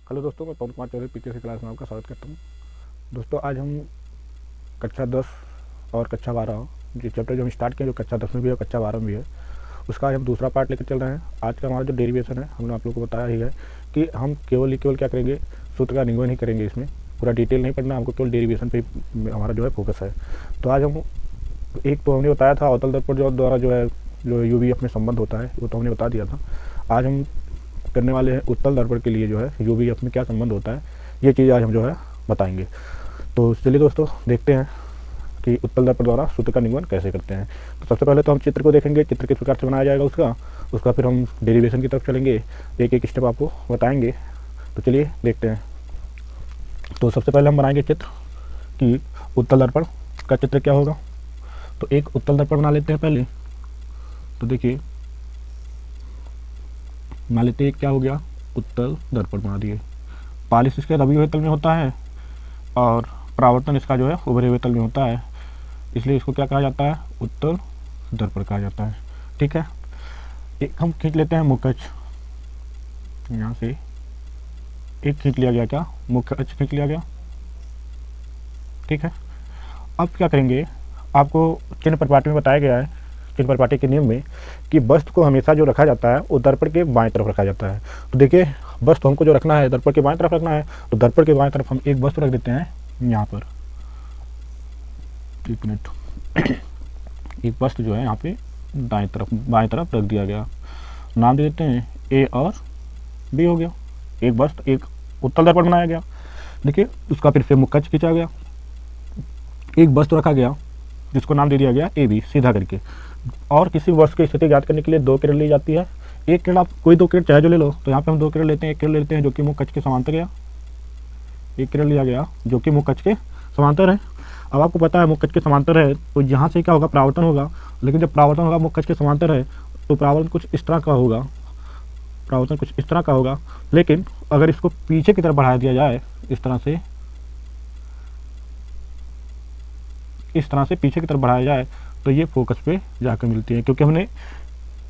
Hello दोस्तों, मैं पवन कुमार चौधरी पीके class में आपका स्वागत करता हूँ। दोस्तों, आज हम कक्षा 10 और कक्षा 12 जो चैप्टर जो हम स्टार्ट किए, जो कक्षा 10 में भी है और कक्षा 12 में भी है, उसका आज हम दूसरा पार्ट लेकर चल रहे हैं। आज का हमारा जो डेरिवेशन है, हमने आप लोगों को बताया ही है कि हम केवल क्या करेंगे, सूत्र का निगमन ही करेंगे। इसमें पूरा डिटेल नहीं पढ़ना, हमको केवल डेरिवेशन पे हमारा जो है फोकस है। तो आज हम एक तो हमने बताया था अवतल दर्पण जो द्वारा जो है जो यूवीएफ में संबंध होता है, वो तो हमने बता दिया था। आज हम करने वाले हैं उत्तल दर्पण के लिए जो है यूवीएफ में क्या संबंध होता है, ये चीज़ आज हम जो है बताएंगे। तो चलिए दोस्तों, देखते हैं कि उत्तल दर्पण द्वारा सूत्र का निगमन कैसे करते हैं। तो सबसे पहले तो हम चित्र को देखेंगे, चित्र किस प्रकार से बनाया जाएगा उसका फिर हम डेरिवेशन की तरफ चलेंगे, एक एक स्टेप आपको बताएंगे। तो चलिए देखते हैं। तो सबसे पहले हम बनाएंगे चित्र कि उत्तल दर्पण का चित्र क्या होगा। तो एक उत्तल दर्पण बना लेते हैं पहले। तो देखिए, मान लेते हैं क्या हो गया, उत्तल दर्पण बना दिए। पालिश इसके रवि तल में होता है और परावर्तन इसका जो है उभरे तल में होता है, इसलिए इसको क्या कहा जाता है, उत्तल दर्पण कहा जाता है। ठीक है, एक हम खींच लेते हैं मुख्य अक्ष, यहाँ से एक खींच लिया गया, क्या मुख्य अक्ष खींच लिया गया। ठीक है, अब क्या करेंगे, आपको चिन्ह परिपाटी में बताया गया है, चिन्ह परिपाटी के नियम में, कि वस्तु को हमेशा जो रखा जाता है वो दर्पण के बाएं तरफ रखा जाता है। तो देखिए, वस्तु हमको जो रखना है दर्पण के बाएं तरफ रखना है, तो दर्पण के बाएं तरफ हम एक वस्तु रख देते हैं यहाँ पर। एक मिनट, एक वस्तु जो है यहाँ पे बाएं तरफ रख दिया गया। नाम दे देते हैं ए और बी हो गया। एक वस्तु, एक उत्तल दर्पण बनाया गया। देखिए, उसका फिर से मुख्य अक्ष खींचा गया, एक वस्तु रखा गया जिसको नाम दे दिया गया ए बी सीधा करके। और किसी वस्तु की स्थिति ज्ञात करने के लिए दो किरण ली जाती है। एक किरण, आप कोई दो किरण चाहे जो ले लो, तो यहाँ पे हम दो किरण लेते हैं। एक किरण लेते हैं जो कि मुख्य अक्ष के समांतर गया, एक किरण लिया गया जो कि मुख्य अक्ष के समांतर है। अब आपको पता है मुख्य अक्ष के समांतर है तो यहाँ से क्या होगा, परावर्तन होगा। लेकिन जब परावर्तन होगा मुख्य अक्ष के समांतर है तो परावर्तन कुछ इस तरह का होगा, परावर्तन कुछ इस तरह का होगा। लेकिन अगर इसको पीछे की तरफ बढ़ा दिया जाए, इस तरह से पीछे की तरफ बढ़ाया जाए, तो ये फोकस पे जाकर मिलती है। क्योंकि हमने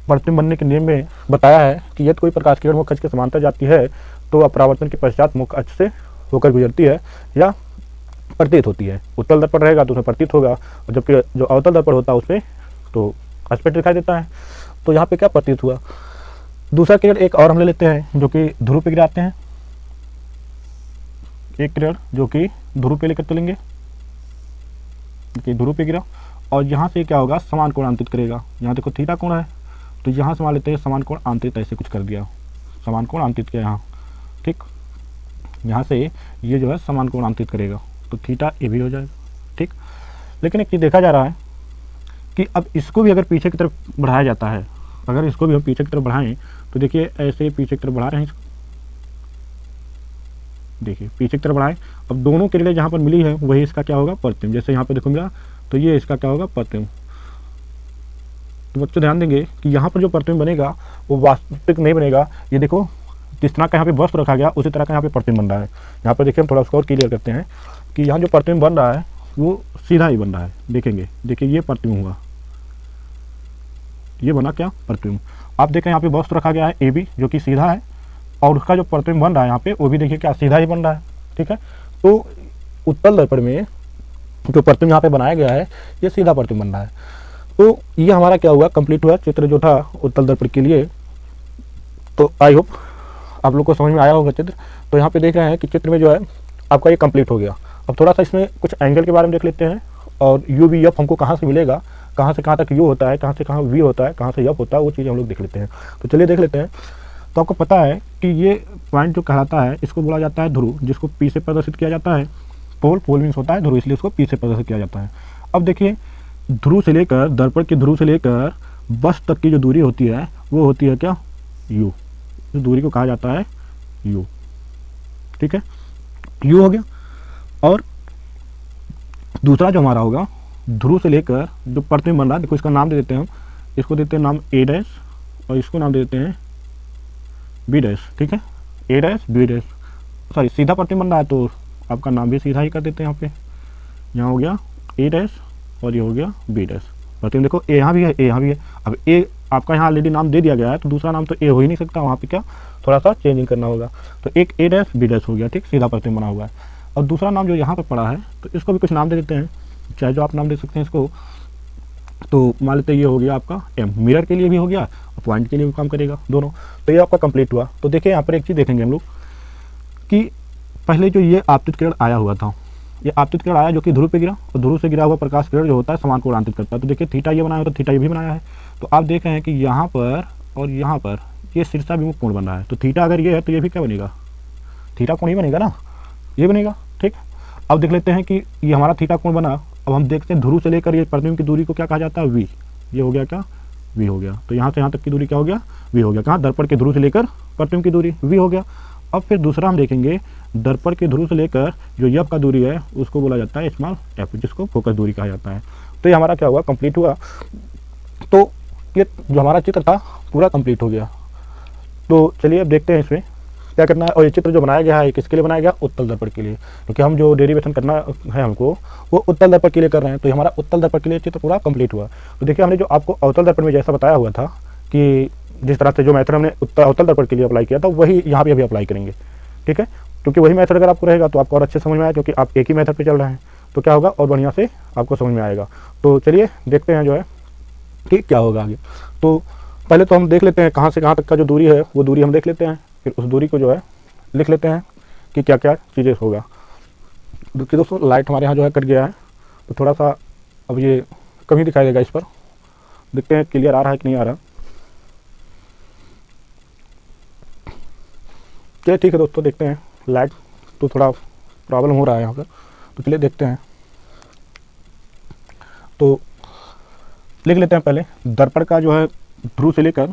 प्रतिबिंब बनने के नियम में बताया है कि यदि कोई प्रकाश किरण मुख्य अक्ष के समांतर जाती है तो अपरावर्तन के पश्चात मुख्य अक्ष से होकर गुजरती है या प्रतीत होती है। उत्तल दर्पण रहेगा तो उसमें प्रतीत होगा, और जबकि जो अवतल दर्पण होता है उसमें तो स्पष्ट दिखाई देता है। तो यहाँ पे क्या प्रतीत हुआ। दूसरा किरण एक और हम ले लेते हैं जो कि ध्रुव पे गिराते हैं। एक किरण जो कि ध्रुव पे लेकर चलेंगे, ध्रुव पे गिरा, और यहाँ से क्या होगा, समान कोण आंतरित करेगा। यहाँ देखो थीटा कोण है, तो यहाँ से मान लेते हैं समान कोण आंतरित, ऐसे कुछ कर दिया, समान कोण आंतरित किया यहाँ। ठीक, यहाँ से ये जो है समान कोण आंतरित करेगा, तो थीटा ए भी हो जाएगा। ठीक, लेकिन एक चीज़ देखा जा रहा है कि अब इसको भी अगर पीछे की तरफ बढ़ाया जाता है, अगर इसको भी हम पीछे की तरफ बढ़ाएं, तो देखिए ऐसे पीछे की तरफ बढ़ा रहे हैं, देखिए पीछे की तरफ बढ़ाएं। अब दोनों किरणें जहाँ पर मिली है वही इसका क्या होगा, प्रतिबिंब। जैसे यहाँ पे देखो मिला, तो ये इसका क्या होगा, प्रतिबिंब। तो बच्चों ध्यान देंगे कि यहाँ पर जो प्रतिबिंब बनेगा वो वास्तविक नहीं बनेगा। ये देखो, जिस तरह का यहाँ पे वस्तु रखा गया उसी तरह का यहाँ पे प्रतिबिंब बन रहा है। यहाँ पर देखिए, हम थोड़ा उसको और क्लियर करते हैं कि यहाँ जो प्रतिबिंब बन रहा है वो सीधा ही बन रहा है। देखेंगे, देखिए ये प्रतिबिंब हुआ, ये बना क्या, प्रतिबिंब। आप देखें यहाँ पे वस्तु रखा गया है ए बी जो कि सीधा है, और उसका जो प्रतिबिंब बन रहा है यहाँ पे वो भी देखिए क्या सीधा ही बन रहा है। ठीक है, तो उत्तल दर्पण में जो प्रतिबिंब यहाँ पे बनाया गया है ये सीधा प्रतिबिंब बन रहा है। तो ये हमारा क्या हुआ, कंप्लीट हुआ चित्र जो था उत्तल दर्पण के लिए। तो आई होप आप लोग को समझ में आया होगा चित्र। तो यहाँ पे देख रहे हैं कि चित्र में जो है आपका ये कंप्लीट हो गया। अब थोड़ा सा इसमें कुछ एंगल के बारे में देख लेते हैं, और यू वी एफ हमको कहाँ से मिलेगा, कहाँ से कहाँ तक यू होता है, कहाँ से कहाँ वी होता है, कहाँ से एफ होता है, वो चीज़ हम लोग देख लेते हैं। तो चलिए देख लेते हैं। तो आपको पता है कि ये पॉइंट जो कहलाता है इसको बोला जाता है ध्रुव, जिसको पी से प्रदर्शित किया जाता है। पोल मीन्स होता है ध्रुव, इसलिए उसको पी से प्रदर्शित किया जाता है। अब देखिए, ध्रुव से लेकर, दर्पण के ध्रुव से लेकर वस्तु तक की जो दूरी होती है वो होती है क्या, यू। इस दूरी को कहा जाता है यू। ठीक है, यू हो गया। और दूसरा जो हमारा होगा, ध्रुव से लेकर जो प्रतिबिंब बन रहा है, देखो इसका नाम दे देते हैं हम, इसको देते हैं नाम ए डैश और इसको नाम दे देते हैं बी डैश। ठीक है, ए डैश बी डैश, सॉरी सीधा प्रतिबिंब बन रहा है तो आपका नाम भी सीधा ही कर देते हैं। यहाँ हो गया ए डैश और ये हो गया बी डैश। प्रतिबिंब देखो ए यहाँ भी है, ए यहाँ भी है। अब ए आपका यहाँ ऑलरेडी नाम दे दिया गया है तो दूसरा नाम तो ए हो ही नहीं सकता, वहाँ पे क्या थोड़ा सा चेंजिंग करना होगा। तो एक ए डैश बी डैश हो गया, ठीक, सीधा प्रतिबिंब बना हुआ है। और दूसरा नाम जो यहाँ पर पड़ा है तो इसको भी कुछ नाम दे देते हैं, चाहे जो आप नाम दे सकते हैं इसको। तो मान लेते हैं ये हो गया आपका एम, मिरर के लिए भी हो गया और पॉइंट के लिए भी काम करेगा दोनों। तो ये आपका कंप्लीट हुआ। तो देखिए यहाँ पर एक चीज़ देखेंगे हम लोग कि पहले जो ये आपतित किरण आया हुआ था, ये आपतित किरण आया जो कि ध्रुव पे गिरा, और ध्रुव से गिरा हुआ प्रकाश किरण जो होता है समान को उड़ांतित करता है। तो देखिए थीटा ये बनाया तो थीटा ये भी बनाया है। तो आप देख रहे हैं कि यहाँ पर और यहाँ पर ये शीर्षाभिमुख कोण बन रहा है। तो थीटा अगर ये है तो ये भी क्या बनेगा, थीटा कोण ही बनेगा ना, ये बनेगा, ठीक। अब देख लेते हैं कि ये हमारा थीटा कोण बना। अब हम देखते हैं ध्रुव से लेकर ये प्रतिबिंब की दूरी को क्या कहा जाता है, वी। ये हो गया क्या, वी हो गया। तो यहाँ से यहाँ तक की दूरी क्या हो गया, वी हो गया। कहाँ, दर्पण के ध्रुव से लेकर प्रतिबिंब की दूरी वी हो गया। अब फिर दूसरा हम देखेंगे दर्पण के ध्रुव से लेकर जो एफ का दूरी है उसको बोला जाता है स्मॉल एफ, जिसको फोकस दूरी कहा जाता है। तो ये हमारा क्या हुआ, कंप्लीट हुआ। तो ये जो हमारा चित्र था पूरा कंप्लीट हो गया। तो चलिए अब देखते हैं इसमें क्या करना है। और ये चित्र जो बनाया गया है किसके लिए बनाया गया, उत्तल दर्पण के लिए, क्योंकि हम जो डेरिवेशन करना है हमको वो उत्तल दर्पण के लिए कर रहे हैं। तो हमारा उत्तल दर्पण के लिए चित्र पूरा कंप्लीट हुआ। तो देखिए हमने जो आपको अवतल दर्पण में जैसा बताया हुआ था कि जिस तरह से जो मेथड हमने अवतल दर्पण के लिए अप्लाई किया था वही यहाँ पे अभी अप्लाई करेंगे, ठीक है। क्योंकि वही मेथड अगर आपको रहेगा तो आपको और अच्छे समझ में आएगा, क्योंकि आप एक ही मेथड पे चल रहे हैं तो क्या होगा और बढ़िया से आपको समझ में आएगा। तो चलिए देखते हैं जो है कि क्या होगा आगे। तो पहले तो हम देख लेते हैं कहाँ से कहाँ तक का जो दूरी है वो दूरी हम देख लेते हैं, फिर उस दूरी को जो है लिख लेते हैं कि क्या क्या चीज़ें होगा। क्योंकि दोस्तों लाइट हमारे यहाँ जो है कट गया है तो थोड़ा सा अब ये कम ही दिखाई देगा इस पर। देखते हैं क्लियर आ रहा है कि नहीं आ रहा। चलिए ठीक है दोस्तों, देखते हैं। लाइट तो थोड़ा प्रॉब्लम हो रहा है यहाँ पर, तो चलिए देखते हैं। तो लिख लेते हैं पहले दर्पण का जो है ध्रुव से लेकर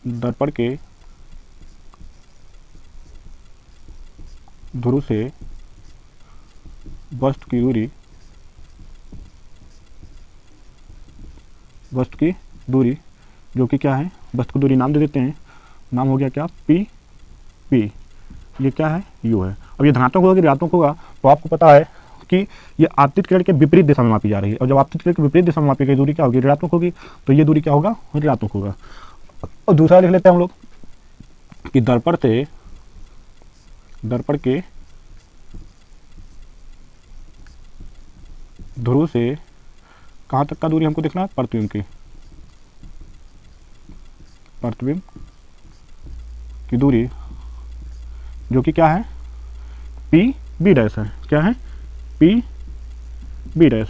दर्पण के ध्रुव से वस्तु की दूरी, वस्तु की दूरी जो कि क्या है, वस्तु की दूरी नाम दे देते हैं। नाम हो गया क्या, पी पी। ये क्या है, यू है। अब ये धनात्मक होगा कि ऋणात्मक होगा तो आपको पता है कि ये आपतित किरण के विपरीत दिशा में मापी जा रही है। और जब आपतित किरण के विपरीत दिशा में मापी गई दूरी क्या होगी, ऋणात्मक होगी। तो ये दूरी क्या होगा, ऋणात्मक होगा। और दूसरा लिख लेते हैं हम लोग कि दर्पण से, दर्पण के ध्रुव से कहाँ तक का दूरी हमको देखना है, प्रतिबिंब की, प्रतिबिंब की दूरी जो कि क्या है, पी बी डैश है। क्या है, पी बी डैश।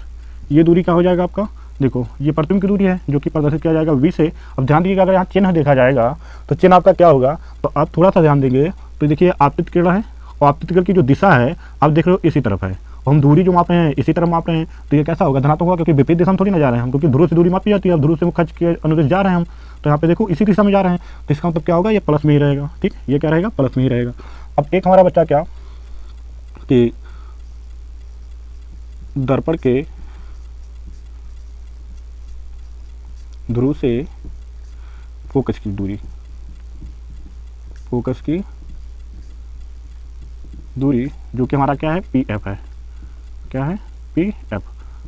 ये दूरी क्या हो जाएगा आपका, देखो ये प्रतिबिंब की दूरी है जो कि प्रदर्शित किया जाएगा वी से। अब ध्यान दीजिएगा अगर यहाँ चिन्ह देखा जाएगा तो चिन्ह आपका क्या होगा, तो आप थोड़ा सा ध्यान देंगे तो देखिए आपतित किरण है और आपतित किरण की जो दिशा है आप देख रहे हो इसी तरफ है, और हम दूरी जो माप रहे हैं इसी तरफ माप रहे हैं। तो ये कैसा होगा, धनात्मक होगा, क्योंकि विपरीत दिशा में थोड़ी ना जा रहे हैं हम, क्योंकि ध्रुव से दूरी मापी जाती है। अब ध्रुव से मुख के अनुदिश जा रहे हैं हम, तो यहाँ पे देखो इसी दिशा में जा रहे हैं। तो इसका मतलब क्या होगा, ये प्लस में ही रहेगा, ठीक, ये क्या रहेगा, प्लस में ही रहेगा। अब एक हमारा बच्चा क्या कि दर्पण के ध्रुव से फोकस की दूरी, फोकस की दूरी जो कि हमारा क्या है, पी एफ है। क्या है, पी एफ,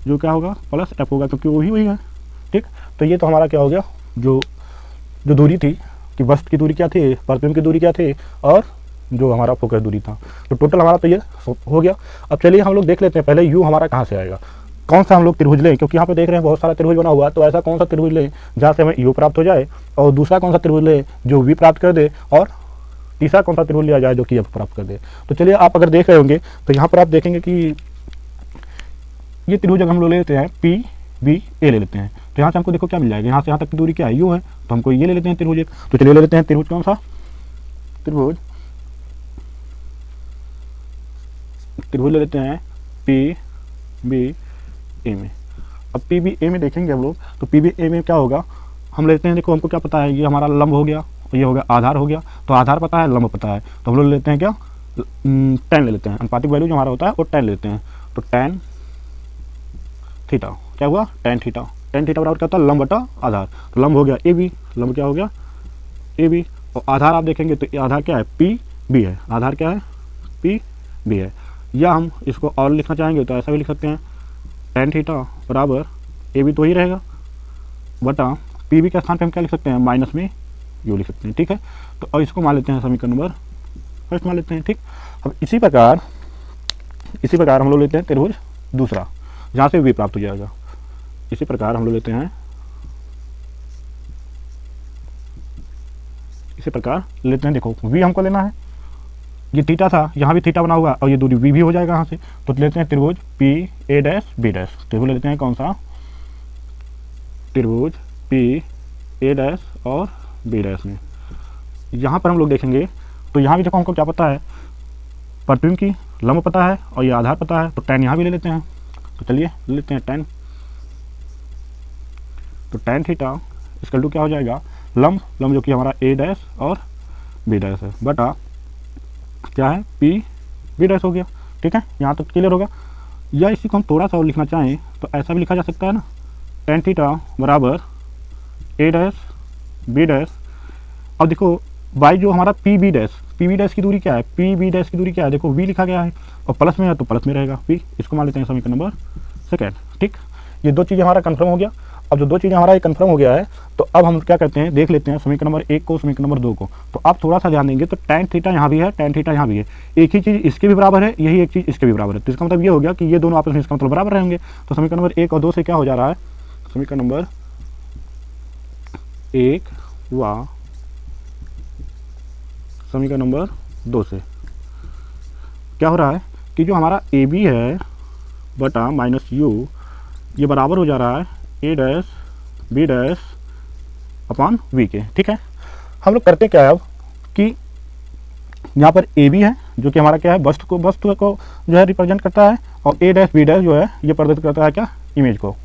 जो क्या होगा, प्लस एफ होगा, क्योंकि वही वही है, ठीक। तो ये तो हमारा क्या हो गया, जो जो दूरी थी कि वस्तु की दूरी क्या थी, प्रतिबिंब की दूरी क्या थी, और जो हमारा फोकस दूरी था। तो टोटल हमारा तो ये हो गया। अब चलिए हम लोग देख लेते हैं पहले यू हमारा कहाँ से आएगा, कौन सा हम लोग त्रिभुज लें, क्योंकि यहाँ पे देख रहे हैं बहुत सारा त्रिभुज बना हुआ है। तो ऐसा कौन सा त्रिभुज लें जहाँ से हमें यू प्राप्त हो जाए, और दूसरा कौन सा त्रिभुज लें जो वी प्राप्त कर दे, और तीसरा कौन सा त्रिभुज लिया जाए जो कि एफ प्राप्त कर दे। तो चलिए आप अगर देख रहे होंगे तो यहाँ पर आप देखेंगे कि ये त्रिभुज अगर हम लोग ले लेते हैं पी बी ए ले लेते हैं, तो यहाँ से हमको देखो क्या मिल जाएगा, यहाँ से यहाँ तक की दूरी क्या है, यू है। तो हमको ये ले लेते हैं त्रिभुज एक। तो चलिए ले लेते हैं त्रिभुज, कौन सा त्रिभुज, त्रिभुज ले लेते हैं पी बी ए में। अब पी बी ए में देखेंगे हम लोग तो पी बी ए में क्या होगा, हम लेते हैं, देखो हमको क्या पता है, ये हमारा लंब हो गया और ये हो गया आधार हो गया। तो आधार पता है, लंब पता है, तो हम लोग लेते हैं क्या, tan ले लेते हैं, अनुपातिक वैल्यू जो हमारा होता है वो tan लेते हैं। तो tan थीटा क्या हुआ, tan थीटा, tan थीटा बराबर क्या होता है, लंब बटा आधार। तो लंब हो गया ए बी, लंब क्या हो गया ए बी, और आधार आप देखेंगे तो आधार क्या है, पी बी है, आधार क्या है, पी बी है। या हम इसको और लिखना चाहेंगे तो ऐसा भी लिख सकते हैं, tan थीटा बराबर ए बी तो ही रहेगा बटा पी बी के स्थान पे हम क्या लिख सकते हैं, माइनस में यू लिख सकते हैं, ठीक है। तो अब इसको मान लेते हैं समीकरण नंबर फर्स्ट मान लेते हैं, ठीक। अब इसी प्रकार हम लोग लेते हैं त्रिभुज दूसरा, जहाँ से वी प्राप्त हो जाएगा। इसी प्रकार हम लोग लेते हैं, देखो वी हमको लेना है, ये थीटा था, यहाँ भी थीटा बना हुआ और ये दूरी वी भी हो जाएगा यहाँ से। तो लेते हैं त्रिभुज p a dash B dash, त्रिभुज लेते हैं कौन सा, त्रिभुज पी ए डैश और बी डैश में। यहाँ पर हम लोग देखेंगे तो यहाँ भी देखो हमको क्या पता है, प्रतिबिंब की लंब पता है और ये आधार पता है, तो tan यहाँ भी ले लेते हैं। तो चलिए ले लेते हैं tan, तो tan थीटा इसका टू क्या हो जाएगा, लंब जो कि हमारा ए डैश और बी डैश है, बटा क्या है पी बी डैश हो गया, ठीक है। यहाँ तक क्लियर होगा। या इसी को हम थोड़ा सा और लिखना चाहें तो ऐसा भी लिखा जा सकता है ना, tan थीटा बराबर ए डैश बी डैश। अब देखो बाई जो हमारा पी बी डैश की दूरी क्या है, पी बी डैश की दूरी क्या है, देखो वी लिखा गया है और प्लस में है तो प्लस में रहेगा वी। इसको मान लेते हैं समीकरण नंबर सेकेंड, ठीक। ये दो चीज़ें हमारा कंफर्म हो गया। अब जो दो चीज़ें हमारा ये कंफर्म हो गया है, तो अब हम क्या करते हैं, देख लेते हैं समीकरण नंबर 1 को, समीकरण नंबर 2 को। तो आप थोड़ा सा ध्यान देंगे तो tan थीटा यहाँ भी है, tan थीटा यहाँ भी है, एक ही चीज़ इसके भी बराबर है, यही एक चीज़ इसके भी बराबर है। तो इसका मतलब ये हो गया कि ये दोनों आपस में इसका मतलब बराबर रहेंगे। तो समीकरण नंबर 1 और 2 से क्या हो जा रहा है, समीकरण नंबर 1 व समीकरण नंबर 2 से क्या हो रहा है कि जो हमारा ए बी है बटा माइनस यू, ये बराबर हो जा रहा है ए dash B dash upon V K, ठीक है। हम लोग करते क्या है अब कि यहाँ पर ए बी है जो कि हमारा क्या है, वस्तु को जो है रिप्रेजेंट करता है, और ए डैश बी डैश जो है ये प्रदर्शित करता है क्या, इमेज को,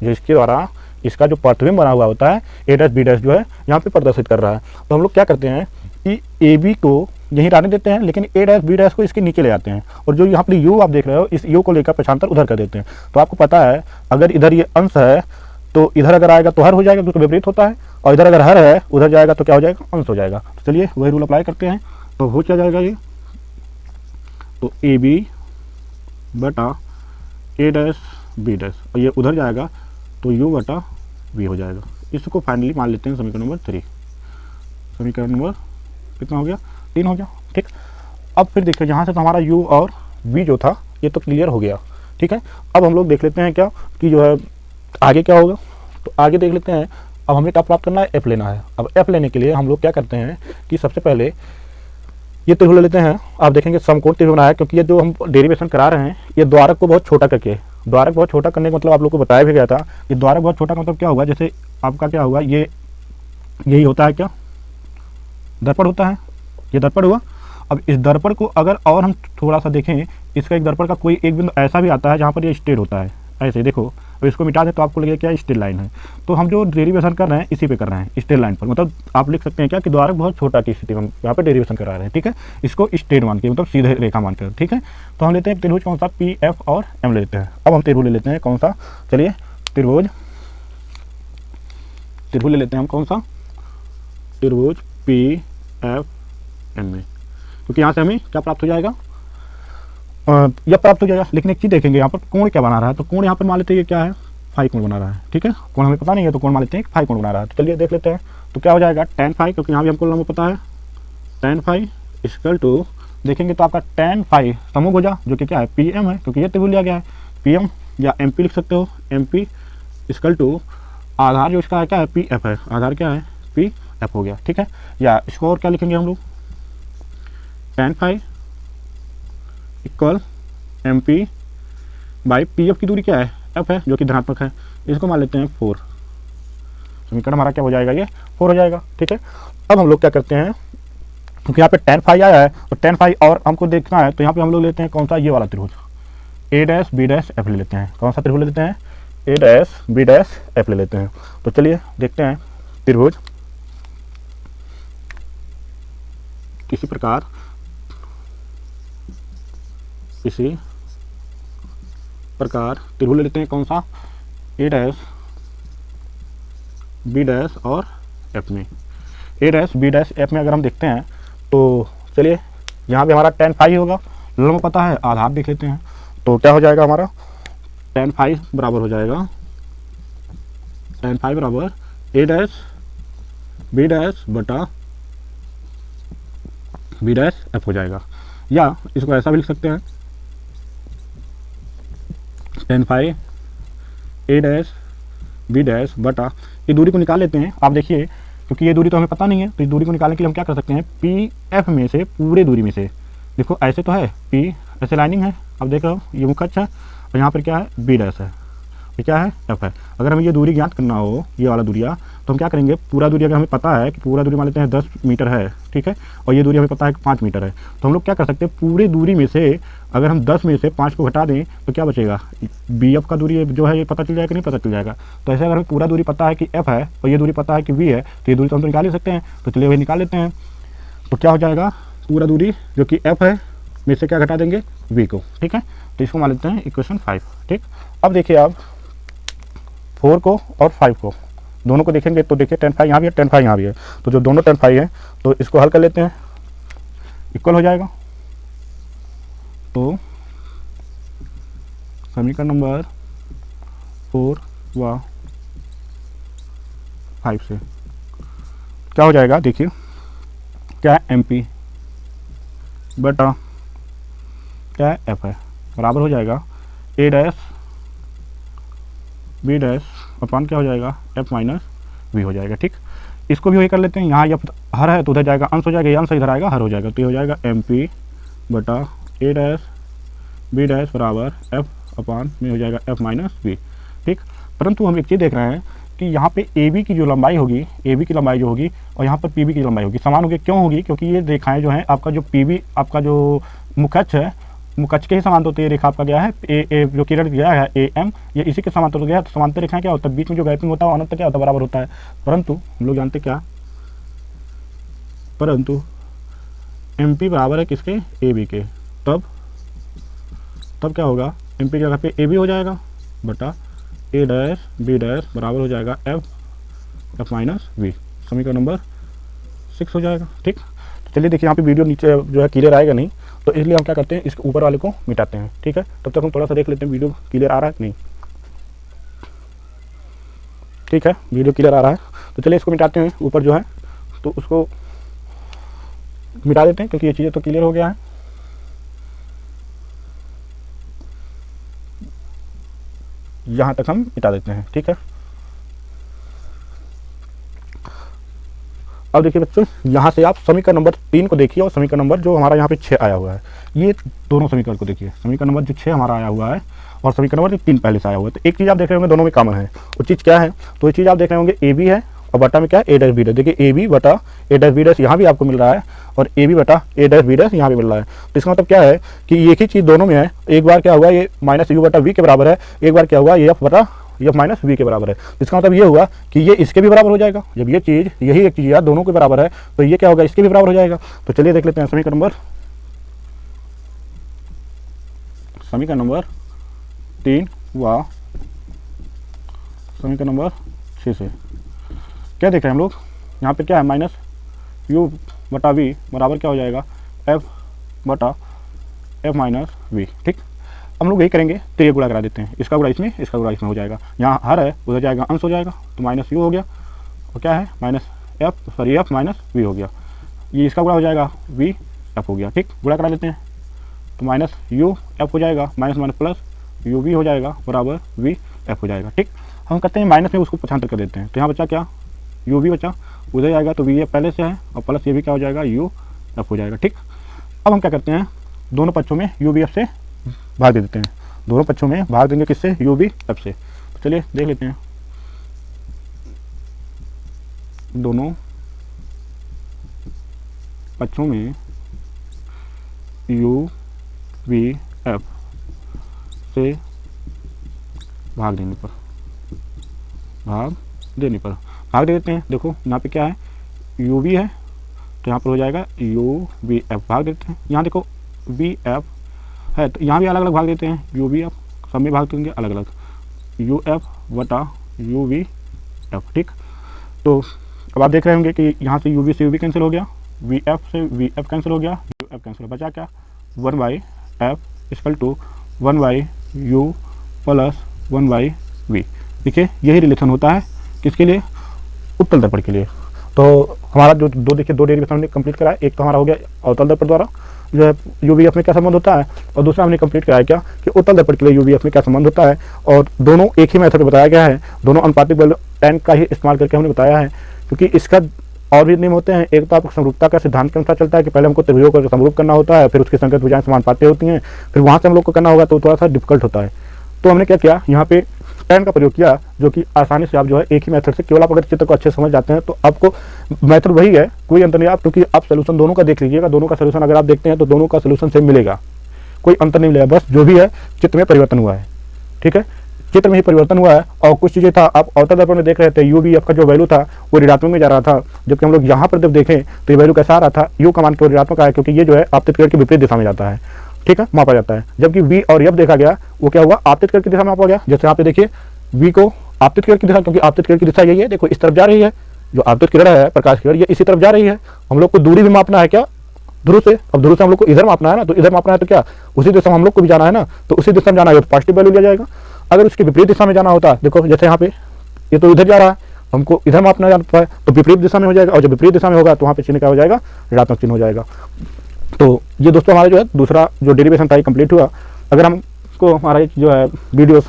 जो इसके द्वारा इसका जो प्रतिबिंब बना हुआ होता है ए डैश बी डैश जो है यहाँ पे प्रदर्शित कर रहा है। तो हम लोग क्या करते हैं कि ए बी को यहीं रहने देते हैं, लेकिन ए डैश बी डैश को इसके नीचे ले आते हैं, और जो यहाँ पर यू आप देख रहे हो, इस यू को लेकर पक्षांतर उधर कर देते हैं। तो आपको पता है अगर इधर ये अंश है तो इधर अगर आएगा तो हर हो जाएगा, क्योंकि विपरीत होता है, और इधर अगर हर है उधर जाएगा तो क्या हो जाएगा, अंश हो जाएगा। तो चलिए वही रूल अप्लाई करते हैं। तो हो क्या जाएगा ये, तो ए बी बटा ए डैश बी डैश, और ये उधर जाएगा तो यू बटा वी हो जाएगा। इसको फाइनली मान लेते हैं समीकरण नंबर 3। समीकरण नंबर कितना हो गया, 3 हो गया, ठीक। अब फिर देखिए यहाँ से तो हमारा u और v जो था ये तो क्लियर हो गया, ठीक है। अब हम लोग देख लेते हैं क्या कि जो है आगे क्या होगा। तो आगे देख लेते हैं। अब हमें क्या प्राप्त करना है, f लेना है। अब f लेने के लिए हम लोग क्या करते हैं कि सबसे पहले ये त्रिभुज ले लेते हैं। आप देखेंगे समकोण त्रिभुज बनाया, क्योंकि ये जो हम डेरिवेशन करा रहे हैं ये द्वारक को बहुत छोटा करके, द्वारक बहुत छोटा करने का मतलब आप लोग को बताया भी गया था। ये द्वारक बहुत छोटा का मतलब क्या होगा, जैसे आपका क्या होगा, ये यही होता है क्या, दर्पण होता है, ये दर्पण हुआ। अब इस दर्पण को अगर और हम थोड़ा सा देखें, इसका एक दर्पण का कोई एक बिंदु ऐसा भी आता है जहाँ पर ये स्ट्रेट होता है, ऐसे देखो। अब इसको मिटा दें तो आपको लगेगा क्या, स्ट्रेट लाइन है। तो हम जो डेरिवेशन कर रहे हैं इसी पे कर रहे हैं, स्ट्रेट लाइन पर। मतलब आप लिख सकते हैं क्या कि द्वारक बहुत छोटा की स्थिति में हम यहाँ पे डेरिवेशन करा रहे हैं, ठीक है। इसको स्ट्रेट मान के, मतलब सीधे रेखा मान कर, ठीक है। तो हम लेते हैं त्रिभुज कौन सा, पी एफ और एम ले लेते हैं। अब हम त्रिभुज ले लेते हैं कौन सा, चलिए त्रिभुज ले लेते हैं हम कौन सा, त्रिभुज पी एफ एम में, क्योंकि यहाँ से हमें क्या प्राप्त हो जाएगा, यह प्राप्त हो जाएगा। लेकिन एक चीज़ देखेंगे यहाँ पर कोण क्या बना रहा है। तो कोण यहाँ पर मान लेते हैं ये क्या है, फाई कोण बना रहा है, ठीक है। कोण हमें पता नहीं है तो कोण मान लेते हैं फाई कोण बना रहा है। तो चलिए देख लेते हैं। तो क्या हो जाएगा, tan फाई, क्योंकि यहाँ भी हमको लंब पता है, tan फाई इक्वल टू, देखेंगे तो आपका tan फाई समूह हो जा, जो कि क्या है पी एम है, क्योंकि ये त्रिभुज लिया गया है पी एम, या एम पी लिख सकते हो, एम पी इक्वल टू आधार जो इसका है क्या है, पी एफ है, आधार क्या है पी एफ हो गया, ठीक है। या इसको और क्या लिखेंगे हम लोग, tan phi equal m p by p f की दूरी क्या है, एफ है, जो कि धनात्मक है। इसको मान लेते हैं 4। समीकरण हमारा क्या हो जाएगा, ये 4 हो जाएगा, ठीक है। अब हम लोग क्या करते हैं, क्योंकि यहाँ पे tan फाई आया है तो tan फाई और हमको देखना है, तो यहाँ पे हम लोग लेते हैं कौन सा, ये वाला त्रिभुज ए डैश बी डैश एफ ले लेते हैं। कौन सा त्रिभुज ले लेते हैं, ए डैश बी डैश एफ ले लेते हैं। तो चलिए देखते हैं त्रिभुज किसी प्रकार त्रिभुज ले लेते हैं कौन सा, ए डैश बी डैश और एफ में। ए डैश बी डैश एफ में अगर हम देखते हैं तो चलिए यहाँ पे हमारा tan फाई होगा, लंब पता है, आधार देख लेते हैं। तो क्या हो जाएगा हमारा, tan फाई बराबर हो जाएगा, tan फाई बराबर ए डैश बी डैश बटा बी डैश एफ हो जाएगा। या इसको ऐसा भी लिख सकते हैं, टेन फाई ए डैश बी डैश बटा, ये दूरी को निकाल लेते हैं। आप देखिए क्योंकि ये दूरी तो हमें पता नहीं है, तो इस दूरी को निकालने के लिए हम क्या कर सकते हैं, पी एफ में से पूरे दूरी में से, देखो ऐसे तो है पी, ऐसे लाइनिंग है, अब देख रहे हो ये मुख्य है और यहाँ पर क्या है बी डैश है, ये क्या है एफ है। अगर हमें ये दूरी ज्ञात करना हो, ये वाला दूरिया, तो हम क्या करेंगे, पूरा दूरी अगर हमें पता है कि पूरा दूरी मान लेते हैं 10 मीटर है, ठीक है, और ये दूरी हमें पता है कि 5 मीटर है, तो हम लोग क्या कर सकते हैं, पूरे दूरी में से अगर हम 10 में से 5 को घटा दें तो क्या बचेगा, बी एफ का दूरी जो है ये पता चल जाएगा, नहीं पता चल जाएगा। तो ऐसे अगर हमें पूरा दूरी पता है कि एफ है और ये दूरी पता है कि वी है, तो ये दूरी तो हम तो निकाल ही सकते हैं। तो चलिए वही निकाल लेते हैं। तो क्या हो जाएगा, पूरा दूरी जो कि एफ है में से क्या घटा देंगे, वी को, ठीक है। तो इसको मान लेते हैं इक्वेशन 5, ठीक। अब देखिए आप 4 को और 5 को दोनों को देखेंगे तो देखिए 10 फाई यहाँ भी है, 10 फाई यहाँ भी है, तो जो दोनों 10 फाई है तो इसको हल कर लेते हैं, इक्वल हो जाएगा। तो समीकरण नंबर 4 व 5 से क्या हो जाएगा, देखिए क्या है एम पी बटा क्या है एफ है, बराबर हो जाएगा ए डैश बी डैश अपन क्या हो जाएगा एफ माइनस वी हो जाएगा, ठीक। इसको भी वही कर लेते हैं, यहाँ एफ हर है तो उधर जाएगा अंश हो जाएगा, ये अंश इधर आएगा हर हो जाएगा, तो ये हो जाएगा एम पी बटा ए डैश बी डैश बराबर एफ अपान में हो जाएगा एफ माइनस वी, ठीक। परंतु हम एक चीज़ देख रहे हैं कि यहाँ पे ए बी की जो लंबाई होगी, ए बी की लंबाई जो होगी और यहाँ पर पी बी की लंबाई होगी समान होगी, क्यों होगी, क्योंकि ये रेखाएं जो हैं आपका जो पी बी आपका जो मुख्यच है, मुख्यच के ही समांतर होते हैं, रेखा आपका गया है ए जो किरण गया है ए एम, ये इसी के समांतर गया है। तो समांतर रेखाएं क्या होता है, बीच में जो गैपिंग होता है अनंत क्या होता है, बराबर होता है। परंतु हम लोग जानते क्या, परंतु एम पी बराबर है किसके, ए बी के, तब क्या होगा, एम पी की जगह पे ए बी हो जाएगा बटा ए डैश बी डैश बराबर हो जाएगा एफ माइनस वी, समीकरण नंबर 6 हो जाएगा, ठीक। तो चलिए देखिए यहाँ पे वीडियो नीचे जो है क्लियर आएगा नहीं, तो इसलिए हम क्या करते हैं, इसके ऊपर वाले को मिटाते हैं, ठीक है। तब तक हम थोड़ा सा देख लेते हैं वीडियो क्लियर आ रहा है कि नहीं, ठीक है, वीडियो क्लियर आ रहा है। तो चलिए इसको मिटाते हैं, ऊपर जो है तो उसको मिटा देते हैं क्योंकि ये चीज़ें तो क्लियर हो गया है। यहाँ तक हम मिटा देते हैं, ठीक है। अब देखिए बच्चों, यहाँ से आप समीकरण नंबर 3 को देखिए और समीकरण नंबर जो हमारा यहाँ पे 6 आया हुआ है, ये दोनों समीकरण को देखिए, समीकरण नंबर जो 6 हमारा आया हुआ है और समीकरण नंबर जो 3 पहले से आया हुआ है। तो एक चीज़ आप देख रहे होंगे दोनों में कॉमन है, वो चीज़ क्या है, तो ये चीज़ आप देख रहे होंगे ए बी है और बटा में क्या है ए डैश बी डैश, देखिए ए बी बटा ए डैश बी डैश यहाँ भी आपको मिल रहा है और ए बी बटा ए डैश बी डैश यहाँ भी मिल रहा है। तो इसका मतलब क्या है कि एक ही चीज़ दोनों में है, एक बार क्या हुआ ये माइनस यू बटा वी के बराबर है, एक बार क्या हुआ ये एफ बटा एफ माइनस वी के बराबर है। तो इसका मतलब ये हुआ कि ये इसके भी बराबर हो जाएगा, जब ये चीज़ यही एक चीज़ यार दोनों के बराबर है तो ये क्या होगा, इसके भी बराबर हो जाएगा। तो चलिए देख लेते हैं समीकरण नंबर 3 व समीकरण नंबर 6 से क्या देख रहे हैं हम लोग, यहाँ पे क्या है माइनस यू बटा वी बराबर क्या हो जाएगा एफ बटा एफ माइनस वी, ठीक। हम लोग यही करेंगे, तो ये गुणा करा देते हैं, इसका गुणा इसमें, इसका गुणा इसमें हो जाएगा, यहाँ हर है उधर जाएगा अंश हो जाएगा, तो माइनस यू हो गया और क्या है माइनस एफ माइनस वी हो गया, ये इसका गुणा हो जाएगा वी एफ हो गया, ठीक। गुणा करा लेते हैं तो माइनस यू एफ हो जाएगा, minus minus plus u v हो जाएगा बराबर वी एफ हो जाएगा, ठीक। हम कहते हैं माइनस में उसको पछांतर कर देते हैं, तो यहाँ बचा क्या यू वी बचा, उधर जाएगा तो वी एफ पहले से है और प्लस ये भी क्या हो जाएगा यू एफ हो जाएगा, ठीक। अब हम क्या करते हैं, दोनों पक्षों में यू वी एफ से भाग दे देते हैं, दोनों पक्षों में भाग देंगे किससे, यू वी एफ से। तो चलिए देख लेते हैं, दोनों पक्षों में यू वी एफ से भाग देने पर भाग दे देते हैं। देखो यहाँ पे क्या है यू वी है तो यहाँ पर हो जाएगा यू वी एफ, भाग देते हैं। यहाँ देखो वी एफ है तो यहाँ भी अलग अलग भाग देते हैं, यू वी एफ सब में भाग देंगे अलग अलग, यू एफ बटा यू वी एफ, ठीक। तो अब आप देख रहे होंगे कि यहाँ से यू वी कैंसिल हो गया, वी एफ से वी एफ कैंसिल हो गया, यू एफ कैंसिल, बचा क्या 1/f equal to 1/u plus 1/v। देखिए यही रिलेशन होता है किसके लिए, उत्तल दर्पण के लिए। तो हमारा जो देखिए दो डेरिवेशन हमने कंप्लीट करा है। एक तो हमारा हो गया अवतल दर्पण द्वारा जो है यूवीएफ में क्या संबंध होता है, और दूसरा हमने कंप्लीट कराया क्या कि उत्तल दर्पण के लिए यूवीएफ में क्या संबंध होता है। और दोनों एक ही मेथड बताया गया है, दोनों अनुपातिक वैल्यू tan का ही इस्तेमाल करके हमने बताया है, क्योंकि इसका और भी नियम होते हैं। एक तो आपको समरूपता का सिद्धांत के अनुसार चलता है कि पहले हमको त्रिभुजों को समरूप करना होता है, फिर उसकी संगत भुजाएं समानुपाती होती हैं, फिर वहाँ से हम लोग को करना होगा तो थोड़ा सा डिफिकल्ट होता है। तो हमने क्या किया, यहाँ पे tan का प्रयोग किया, जो कि आसानी से आप जो है एक ही मेथड से, केवल आप अगर चित्र को अच्छे समझ जाते हैं तो आपको मेथड वही है, कोई अंतर नहीं आप, क्योंकि आप सोल्यूशन दोनों का देख लीजिएगा, दोनों का सोल्यूशन अगर आप देखते हैं तो दोनों का सोल्यूशन सेम मिलेगा, कोई अंतर नहीं मिलेगा, बस जो भी है चित्र में परिवर्तन हुआ है। ठीक है, चित्र में ही परिवर्तन हुआ है। और कुछ चीज़ें था आप अवतल दर्पण में देख रहे थे, यूवीएफ का जो वैल्यू था वो ऋणात्मक में जा रहा था, जबकि हम लोग यहाँ पर जब देखें तो ये वैल्यू कैसा आ रहा था, यू का मान केवल ऋणात्मक आया, क्योंकि ये जो है आपतित किरण की विपरीत दिशा में जाता है। ठीक है, मापा जाता है। जबकि वी और एफ देखा गया वो क्या हुआ, आपतित किरण की दिशा में मापा गया। जैसे यहाँ पे देखिए वी को आपतित किरण की दिशा, क्योंकि आपतित किरण की दिशा यही है, देखो इस तरफ जा रही है, जो आपतित किरण है प्रकाश किरण ये इसी तरफ जा रही है। हम लोग को दूरी भी मापना है क्या, ध्रुव से, अब ध्रुव से हम लोग को इधर मापना है ना, तो इधर मापना है तो क्या उसी दिशा में हम लोग को भी जाना है ना, तो उसी दिशा में जाना है तो पॉजिटिव वैल्यू लिया जाएगा। अगर उसकी विपरीत दिशा में जाना होता, देखो जैसे यहाँ पे ये तो इधर जा रहा है, हमको इधर मापना जाता है तो विपरीत दिशा में हो जाएगा, और जब विपरीत दिशा में होगा तो वहाँ पे चिन्ह क्या हो जाएगा, ऋणात्मक चिन्ह हो जाएगा। तो ये दोस्तों हमारा जो है दूसरा जो डेरिवेशन था कंप्लीट हुआ। अगर हमको हमारा जो है वीडियो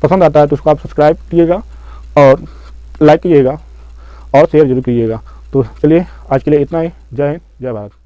पसंद आता है तो उसको आप सब्सक्राइब कीजिएगा और लाइक कीजिएगा और शेयर जरूर कीजिएगा। तो चलिए आज के लिए इतना ही। जय हिंद, जय भारत।